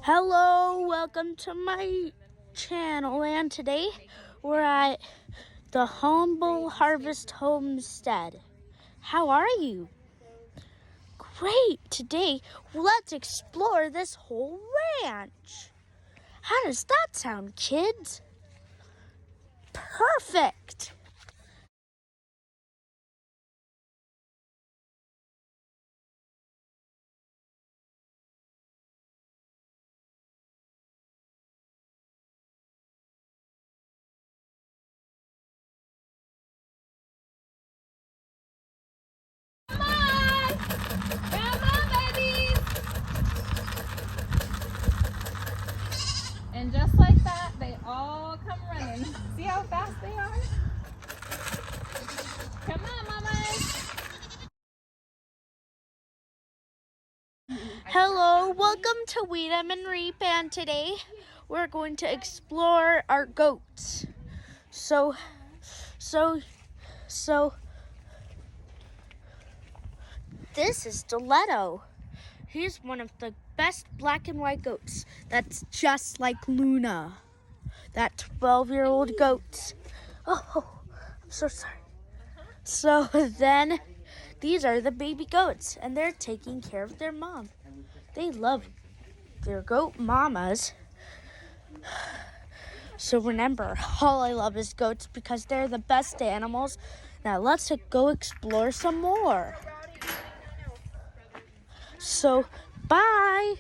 Hello, welcome to my channel, and today we're at the Humble Harvest Homestead. How are you? Great. Today, let's explore this whole ranch. How does that sound, kids? Perfect. And just like that, they all come running. See how fast they are? Come on, mamas. Hello, welcome to Weed 'em and Reap, and today we're going to explore our goats. So, this is Stiletto. He's one of the best black and white goats. That's just like Luna, that 12-year-old goat. Oh, I'm so sorry. So then, these are the baby goats, and they're taking care of their mom. They love their goat mamas. So remember, all I love is goats because they're the best animals. Now let's go explore some more. So, bye.